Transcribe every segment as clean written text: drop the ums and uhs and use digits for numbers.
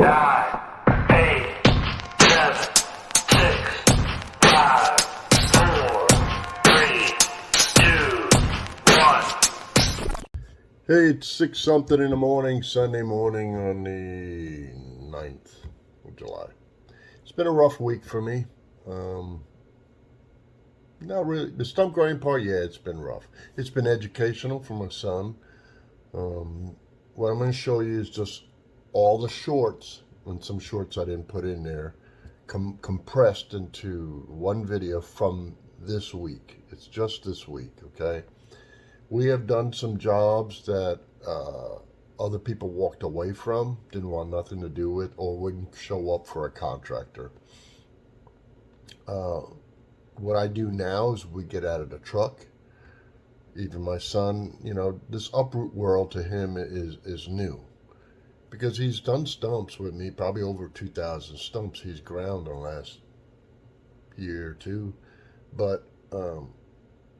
9, 8, 7, 6, 5, 4, 3, 2, 1. Hey, it's 6 something in the morning, Sunday morning on the 9th of July. It's been a rough week for me. Not really. The stump growing part, yeah, it's been rough. It's been educational for my son. What I'm going to show you is just all the shorts, and some shorts I didn't put in there, compressed into one video from this week. It's just this week, okay? We have done some jobs that other people walked away from, didn't want nothing to do with, or wouldn't show up for a contractor. What I do now is we get out of the truck. Even my son, you know, this uproot world to him is new. Because he's done stumps with me, probably over 2,000 stumps he's ground the last year or two. But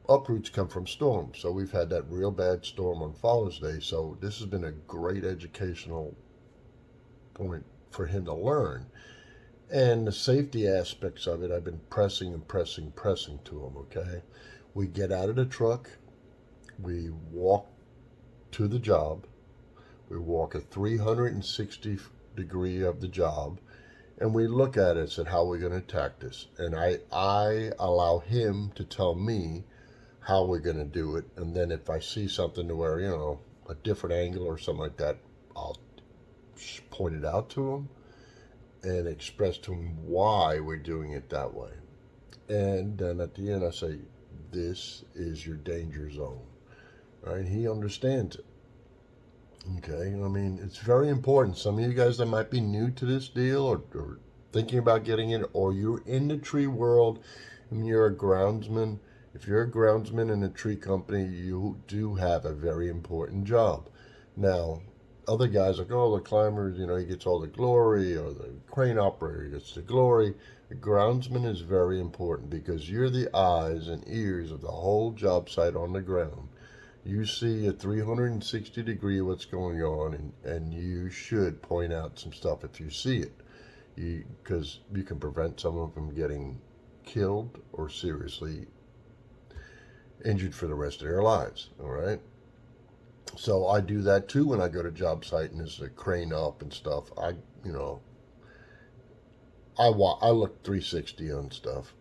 uproots come from storms. So we've had that real bad storm on Father's Day. So this has been a great educational point for him to learn. And the safety aspects of it, I've been pressing to him, okay? We get out of the truck, we walk to the job, we walk a 360 degree of the job, and we look at it and said, how are we going to attack this? And I allow him to tell me how we're going to do it, and then if I see something to where, you know, a different angle or something like that, I'll point it out to him and express to him why we're doing it that way. And then at the end I say, this is your danger zone, right? He understands it, okay? I mean, it's very important. Some of you guys that might be new to this deal or thinking about getting in, or you're in the tree world and you're a groundsman. If you're a groundsman in a tree company, you do have a very important job. Now, other guys are like, oh, the climber, you know, he gets all the glory, or the crane operator gets the glory. The groundsman is very important because you're the eyes and ears of the whole job site on the ground. You see a 360 degree what's going on, and you should point out some stuff if you see it, because you can prevent someone from getting killed or seriously injured for the rest of their lives, all right? So I do that too when I go to job site and there's a crane up and stuff. I look 360 on stuff.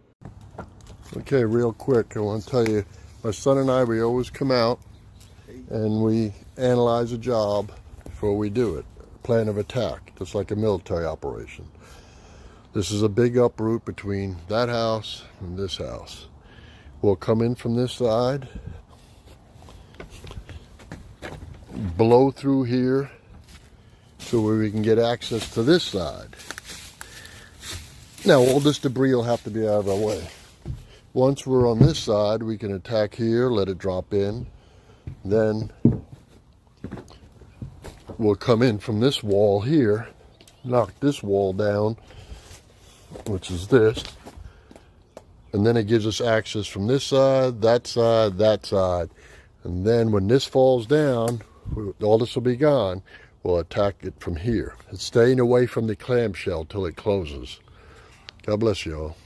Okay, real quick, I want to tell you, my son and I, we always come out and we analyze a job before we do it. Plan of attack, just like a military operation. This is a big uproot between that house and this house. We'll come in from this side, blow through here so where we can get access to this side. Now all this debris will have to be out of our way. Once we're on this side, we can attack here, let it drop in. Then we'll come in from this wall here, knock this wall down, which is this. And then it gives us access from this side, that side, that side. And then when this falls down, all this will be gone. We'll attack it from here. It's staying away from the clamshell till it closes. God bless you all.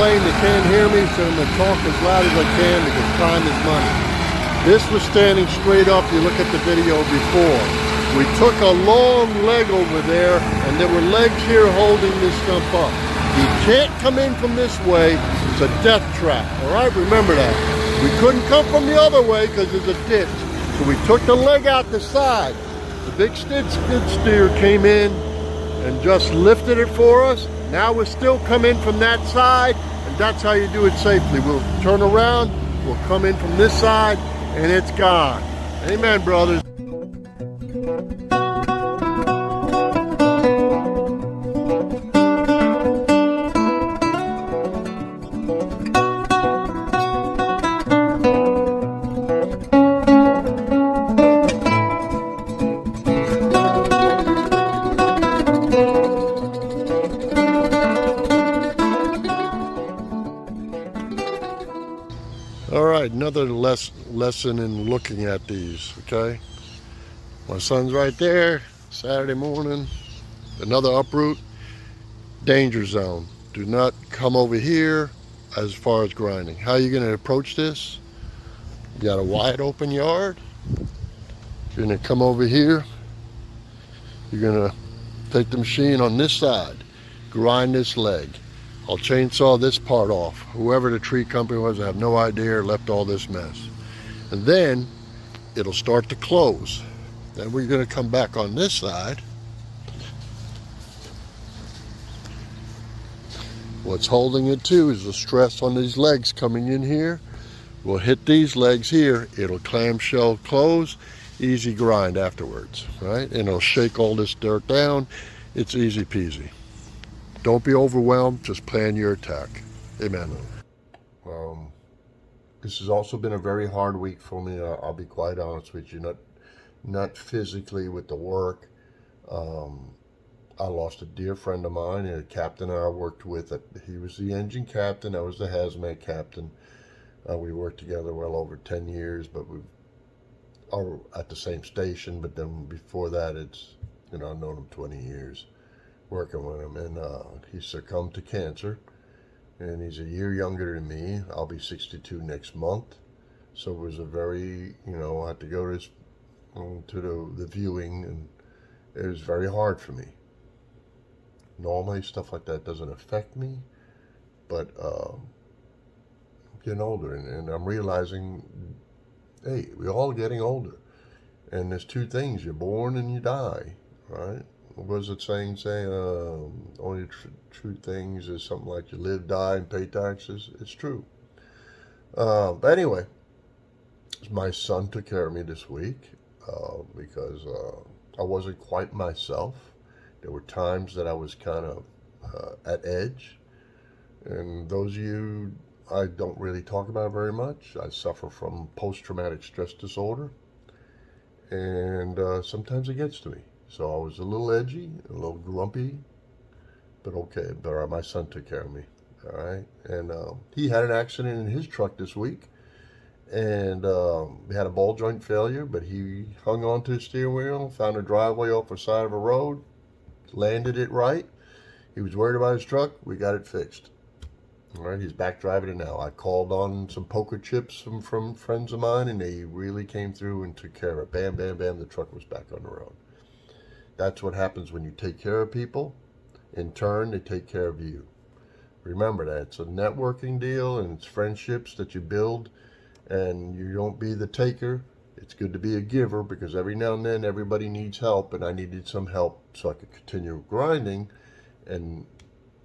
They can't hear me, so I'm going to talk as loud as I can because time is money. This was standing straight up. You look at the video before. We took a long leg over there, and there were legs here holding this stump up. You can't come in from this way. It's a death trap, all right? Remember that. We couldn't come from the other way because there's a ditch. So we took the leg out the side. The big skid steer came in and just lifted it for us. Now we're still coming from that side. That's how you do it safely. We'll turn around, we'll come in from this side, and it's gone. Amen, brothers. All right, another lesson in looking at these, okay? My son's right there, Saturday morning, another uproot, danger zone. Do not come over here as far as grinding. How are you gonna approach this? You got a wide open yard. You're gonna come over here. You're gonna take the machine on this side, grind this leg. I'll chainsaw this part off. Whoever the tree company was, I have no idea, left all this mess. And then it'll start to close. Then we're gonna come back on this side. What's holding it too is the stress on these legs coming in here. We'll hit these legs here. It'll clamshell close, easy grind afterwards, right? And it'll shake all this dirt down. It's easy peasy. Don't be overwhelmed, just plan your attack. Amen. This has also been a very hard week for me. I'll be quite honest with you. Not physically with the work. I lost a dear friend of mine, a captain I worked with. He was the engine captain, I was the hazmat captain. We worked together well over 10 years, but we are at the same station. But then before that, I've known him 20 years. Working with him, and he succumbed to cancer, and he's a year younger than me. I'll be 62 next month, so it was a very, I had to go to the viewing, and it was very hard for me. Normally stuff like that doesn't affect me, but I'm getting older, and I'm realizing, hey, we're all getting older, and there's two things: you're born and you die, right? What was it saying? Only true things is something like you live, die, and pay taxes. It's true. But anyway, my son took care of me this week because I wasn't quite myself. There were times that I was kind of at edge. And those of you I don't really talk about very much, I suffer from post-traumatic stress disorder. And sometimes it gets to me. So I was a little edgy, a little grumpy, but okay. But my son took care of me, all right? And he had an accident in his truck this week, and he had a ball joint failure, but he hung on to his steering wheel, found a driveway off the side of a road, landed it right. He was worried about his truck. We got it fixed. All right, he's back driving it now. I called on some poker chips from friends of mine, and they really came through and took care of it. Bam, bam, bam, the truck was back on the road. That's what happens when you take care of people. In turn, they take care of you. Remember that. It's a networking deal, and it's friendships that you build, and you don't be the taker. It's good to be a giver, because every now and then everybody needs help, and I needed some help so I could continue grinding and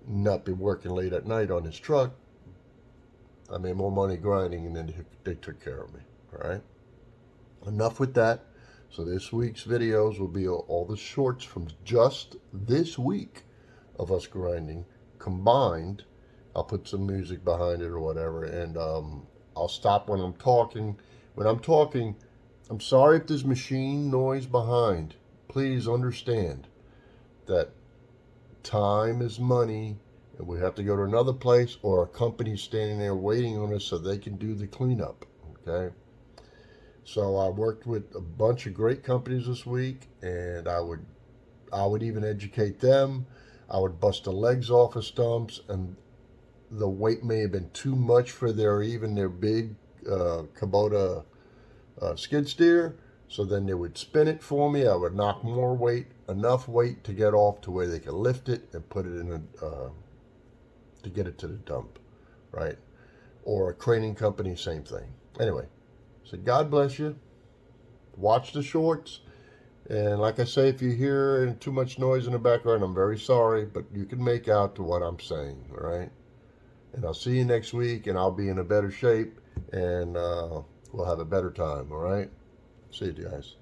not be working late at night on his truck. I made more money grinding, and then they took care of me. All right? Enough with that. So this week's videos will be all the shorts from just this week of us grinding combined. I'll put some music behind it or whatever, and I'll stop when I'm talking. When I'm talking, I'm sorry if there's machine noise behind. Please understand that time is money, and we have to go to another place, or a company standing there waiting on us so they can do the cleanup, okay? So I worked with a bunch of great companies this week, and I would even educate them. I would bust the legs off of stumps, and the weight may have been too much for their big Kubota skid steer. So then they would spin it for me. I would knock more weight, enough weight to get off to where they could lift it and put it in to get it to the dump, right? Or a craning company, same thing. Anyway. So God bless you. Watch the shorts. And like I say, if you hear too much noise in the background, I'm very sorry, but you can make out to what I'm saying, all right? And I'll see you next week, and I'll be in a better shape, and we'll have a better time, all right? See you guys.